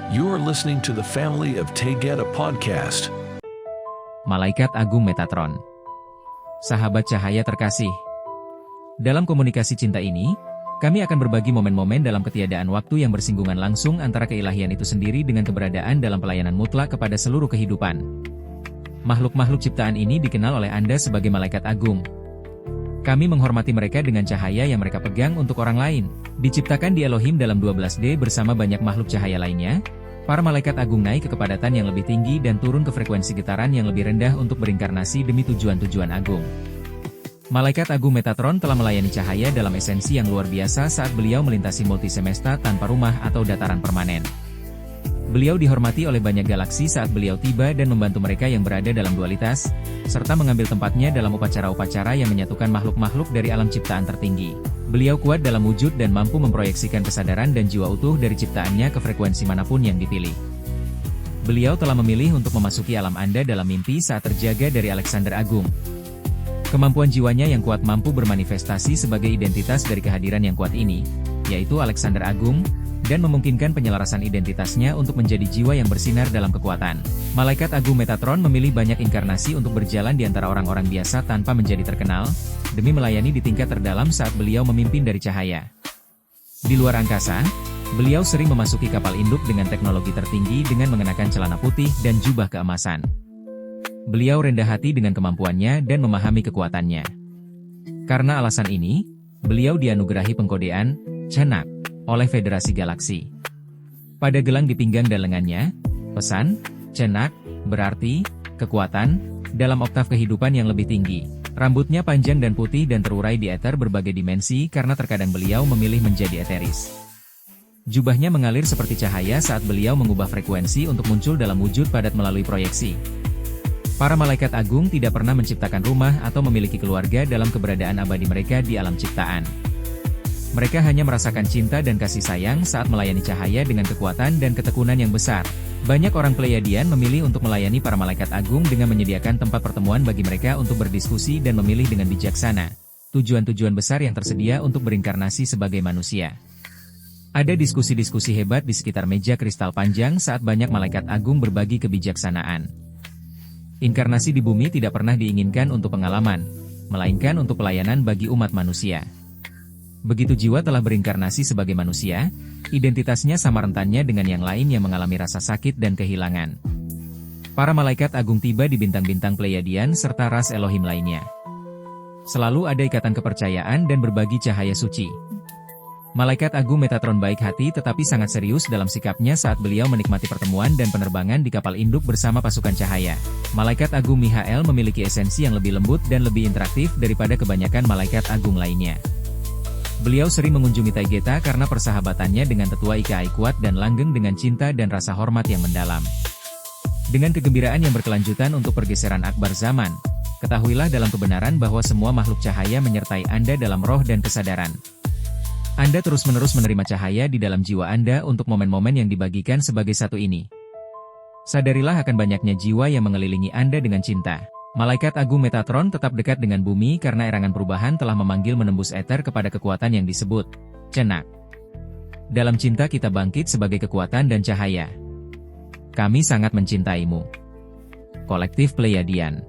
You are listening to the family of Tegeta Podcast. Malaikat Agung Metatron. Sahabat cahaya terkasih. Dalam komunikasi cinta ini, kami akan berbagi momen-momen dalam ketiadaan waktu yang bersinggungan langsung antara keilahian itu sendiri dengan keberadaan dalam pelayanan mutlak kepada seluruh kehidupan. Makhluk-makhluk ciptaan ini dikenal oleh Anda sebagai malaikat agung. Kami menghormati mereka dengan cahaya yang mereka pegang untuk orang lain. Diciptakan di Elohim dalam 12D bersama banyak makhluk cahaya lainnya, para malaikat agung naik ke kepadatan yang lebih tinggi dan turun ke frekuensi getaran yang lebih rendah untuk berinkarnasi demi tujuan-tujuan agung. Malaikat Agung Metatron telah melayani cahaya dalam esensi yang luar biasa saat beliau melintasi multisemesta tanpa rumah atau dataran permanen. Beliau dihormati oleh banyak galaksi saat beliau tiba dan membantu mereka yang berada dalam dualitas, serta mengambil tempatnya dalam upacara-upacara yang menyatukan makhluk-makhluk dari alam ciptaan tertinggi. Beliau kuat dalam wujud dan mampu memproyeksikan kesadaran dan jiwa utuh dari ciptaannya ke frekuensi manapun yang dipilih. Beliau telah memilih untuk memasuki alam Anda dalam mimpi saat terjaga dari Alexander Agung. Kemampuan jiwanya yang kuat mampu bermanifestasi sebagai identitas dari kehadiran yang kuat ini, yaitu Alexander Agung, dan memungkinkan penyelarasan identitasnya untuk menjadi jiwa yang bersinar dalam kekuatan. Malaikat Agung Metatron memilih banyak inkarnasi untuk berjalan di antara orang-orang biasa tanpa menjadi terkenal, demi melayani di tingkat terdalam saat beliau memimpin dari cahaya. Di luar angkasa, beliau sering memasuki kapal induk dengan teknologi tertinggi dengan mengenakan celana putih dan jubah keemasan. Beliau rendah hati dengan kemampuannya dan memahami kekuatannya. Karena alasan ini, beliau dianugerahi pengkodean Cenak oleh Federasi Galaksi. Pada gelang di pinggang dan lengannya, pesan Cenak berarti kekuatan dalam oktav kehidupan yang lebih tinggi. Rambutnya panjang dan putih dan terurai di eter berbagai dimensi karena terkadang beliau memilih menjadi eteris. Jubahnya mengalir seperti cahaya saat beliau mengubah frekuensi untuk muncul dalam wujud padat melalui proyeksi. Para malaikat agung tidak pernah menciptakan rumah atau memiliki keluarga dalam keberadaan abadi mereka di alam ciptaan. Mereka hanya merasakan cinta dan kasih sayang saat melayani cahaya dengan kekuatan dan ketekunan yang besar. Banyak orang Pleiadian memilih untuk melayani para malaikat agung dengan menyediakan tempat pertemuan bagi mereka untuk berdiskusi dan memilih dengan bijaksana tujuan-tujuan besar yang tersedia untuk berinkarnasi sebagai manusia. Ada diskusi-diskusi hebat di sekitar meja kristal panjang saat banyak malaikat agung berbagi kebijaksanaan. Inkarnasi di bumi tidak pernah diinginkan untuk pengalaman, melainkan untuk pelayanan bagi umat manusia. Begitu jiwa telah berinkarnasi sebagai manusia, identitasnya sama rentannya dengan yang lain yang mengalami rasa sakit dan kehilangan. Para malaikat agung tiba di bintang-bintang Pleiadian serta ras Elohim lainnya. Selalu ada ikatan kepercayaan dan berbagi cahaya suci. Malaikat Agung Metatron baik hati tetapi sangat serius dalam sikapnya saat beliau menikmati pertemuan dan penerbangan di kapal induk bersama pasukan cahaya. Malaikat Agung Mihael memiliki esensi yang lebih lembut dan lebih interaktif daripada kebanyakan malaikat agung lainnya. Beliau sering mengunjungi Tegeta karena persahabatannya dengan tetua Ikai kuat dan langgeng dengan cinta dan rasa hormat yang mendalam. Dengan kegembiraan yang berkelanjutan untuk pergeseran akbar zaman, ketahuilah dalam kebenaran bahwa semua makhluk cahaya menyertai Anda dalam roh dan kesadaran. Anda terus-menerus menerima cahaya di dalam jiwa Anda untuk momen-momen yang dibagikan sebagai satu ini. Sadarilah akan banyaknya jiwa yang mengelilingi Anda dengan cinta. Malaikat Agung Metatron tetap dekat dengan bumi karena erangan perubahan telah memanggil menembus eter kepada kekuatan yang disebut Cenak. Dalam cinta kita bangkit sebagai kekuatan dan cahaya. Kami sangat mencintaimu. Kolektif Pleiadian.